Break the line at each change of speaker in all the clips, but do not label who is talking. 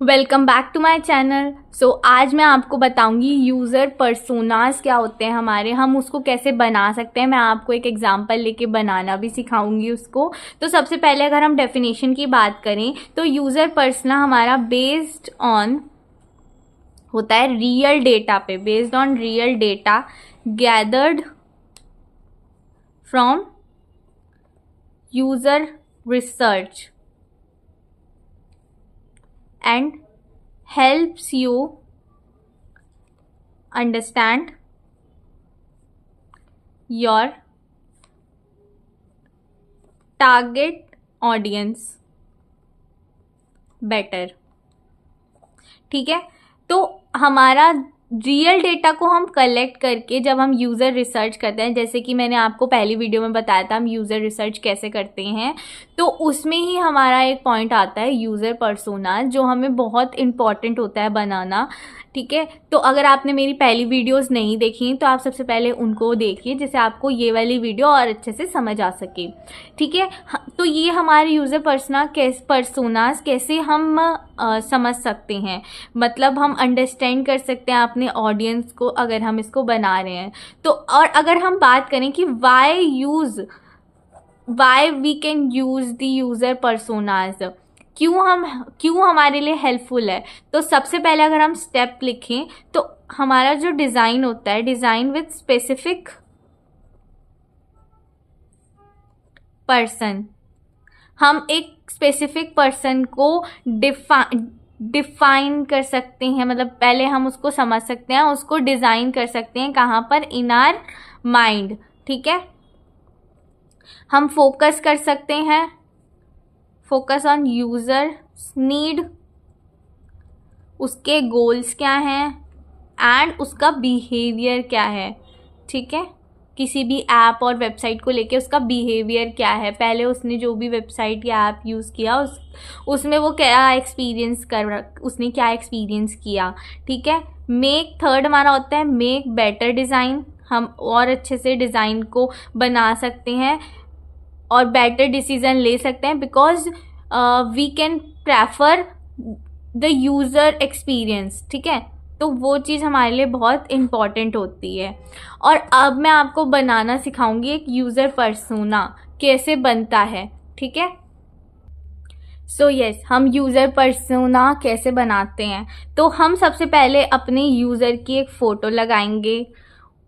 Welcome back to my channel. So आज मैं आपको बताऊंगी यूज़र पर्सोनास क्या होते हैं हमारे, हम उसको कैसे बना सकते हैं। मैं आपको एक एग्जांपल लेके बनाना भी सिखाऊंगी उसको। तो सबसे पहले अगर हम डेफिनेशन की बात करें तो यूज़र पर्सना हमारा बेस्ड ऑन होता है रियल डेटा पे, based on real data gathered from user research and helps you understand your target audience better। ठीक है, तो हमारा रियल डेटा को हम कलेक्ट करके जब हम यूज़र रिसर्च करते हैं, जैसे कि मैंने आपको पहली वीडियो में बताया था हम यूज़र रिसर्च कैसे करते हैं, तो उसमें ही हमारा एक पॉइंट आता है यूज़र पर्सोना, जो हमें बहुत इम्पॉर्टेंट होता है बनाना। ठीक है, तो अगर आपने मेरी पहली वीडियोस नहीं देखी तो आप सबसे पहले उनको देखिए, जिससे आपको ये वाली वीडियो और अच्छे से समझ आ सके। ठीक है, तो ये हमारे यूज़र पर्सोनास कैसे हम समझ सकते हैं, मतलब हम अंडरस्टैंड कर सकते हैं अपने ऑडियंस को अगर हम इसको बना रहे हैं तो। और अगर हम बात करें कि why we can use the user personas, क्यों हमारे लिए हेल्पफुल है, तो सबसे पहले अगर हम स्टेप लिखें तो हमारा जो डिज़ाइन होता है, डिज़ाइन विथ स्पेसिफिक पर्सन, हम एक स्पेसिफिक पर्सन को डिफाइन कर सकते हैं, मतलब पहले हम उसको समझ सकते हैं, उसको डिज़ाइन कर सकते हैं कहाँ पर, इन आर माइंड। ठीक है, हम फोकस कर सकते हैं, फोकस ऑन यूज़र नीड, उसके गोल्स क्या हैं एंड उसका बिहेवियर क्या है। ठीक है, किसी भी ऐप और वेबसाइट को लेके उसका बिहेवियर क्या है, पहले उसने जो भी वेबसाइट या ऐप यूज़ किया उसमें वो उसने क्या एक्सपीरियंस किया। ठीक है, थर्ड हमारा होता है मेक बेटर डिज़ाइन, हम और अच्छे से डिज़ाइन को बना सकते हैं और बेटर डिसीजन ले सकते हैं, because we can prefer the user experience. ठीक है, तो वो चीज़ हमारे लिए बहुत इम्पॉर्टेंट होती है। और अब मैं आपको बनाना सिखाऊंगी एक यूज़र पर्सोना कैसे बनता है। ठीक है, सो यस, हम यूज़र पर्सोना कैसे बनाते हैं, तो हम सबसे पहले अपने यूज़र की एक फ़ोटो लगाएंगे,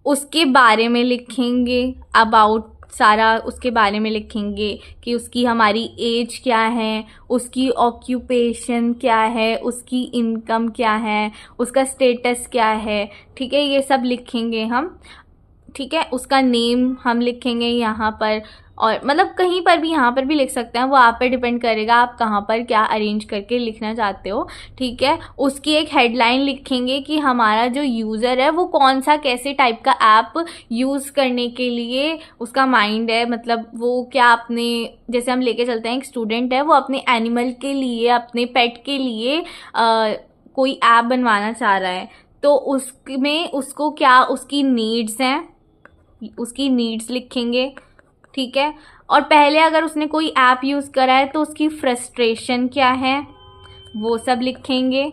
उसके बारे में लिखेंगे, अबाउट सारा उसके बारे में लिखेंगे कि उसकी हमारी एज क्या है, उसकी ऑक्यूपेशन क्या है, उसकी इनकम क्या है, उसका स्टेटस क्या है। ठीक है, ये सब लिखेंगे हम। ठीक है, उसका नेम हम लिखेंगे यहाँ पर, और मतलब कहीं पर भी, यहाँ पर भी लिख सकते हैं, वो आप पे डिपेंड करेगा आप कहाँ पर क्या अरेंज करके लिखना चाहते हो। ठीक है, उसकी एक हेडलाइन लिखेंगे कि हमारा जो यूज़र है वो कौन सा कैसे टाइप का ऐप यूज़ करने के लिए उसका माइंड है, मतलब वो क्या अपने, जैसे हम लेके चलते हैं एक स्टूडेंट है, वो अपने एनिमल के लिए, अपने पेट के लिए कोई ऐप बनवाना चाह रहा है, तो उसमें उसको क्या उसकी नीड्स हैं, उसकी नीड्स लिखेंगे। ठीक है, और पहले अगर उसने कोई ऐप यूज़ करा है तो उसकी फ्रस्ट्रेशन क्या है, वो सब लिखेंगे।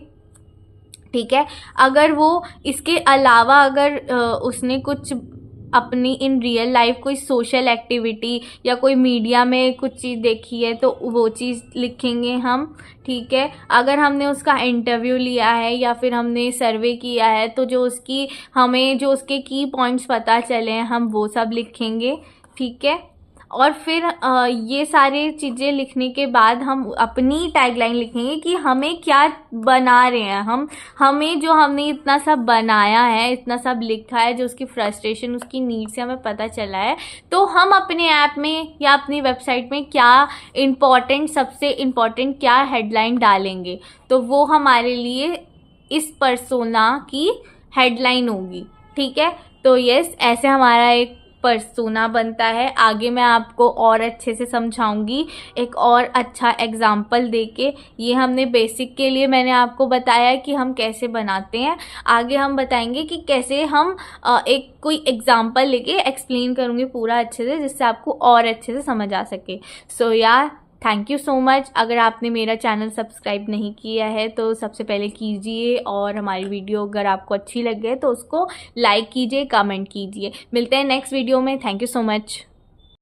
ठीक है, अगर वो इसके अलावा अगर उसने कुछ अपनी इन रियल लाइफ कोई सोशल एक्टिविटी या कोई मीडिया में कुछ चीज़ देखी है तो वो चीज़ लिखेंगे हम। ठीक है, अगर हमने उसका इंटरव्यू लिया है या फिर हमने सर्वे किया है तो हमें जो उसके की पॉइंट्स पता चले हैं हम वो सब लिखेंगे। ठीक है, और फिर ये सारी चीज़ें लिखने के बाद हम अपनी टैगलाइन लिखेंगे कि हमें क्या बना रहे हैं, हमें जो हमने इतना सब बनाया है, इतना सब लिखा है, जो उसकी फ्रस्ट्रेशन, उसकी नीड से हमें पता चला है, तो हम अपने ऐप में या अपनी वेबसाइट में क्या सबसे इम्पॉर्टेंट क्या हेडलाइन डालेंगे, तो वो हमारे लिए इस पर्सोना की हेडलाइन होगी। ठीक है, तो यस, ऐसे हमारा एक पर्सोना बनता है। आगे मैं आपको और अच्छे से समझाऊंगी एक और अच्छा एग्जाम्पल देके। ये हमने बेसिक के लिए मैंने आपको बताया कि हम कैसे बनाते हैं, आगे हम बताएंगे कि कैसे हम एक कोई एग्जाम्पल लेके एक्सप्लेन करूँगी पूरा अच्छे से, जिससे आपको और अच्छे से समझ आ सके। सो यार, थैंक यू सो मच। अगर आपने मेरा चैनल सब्सक्राइब नहीं किया है तो सबसे पहले कीजिए, और हमारी वीडियो अगर आपको अच्छी लगे तो उसको लाइक कीजिए, कमेंट कीजिए। मिलते हैं नेक्स्ट वीडियो में। Thank you so much.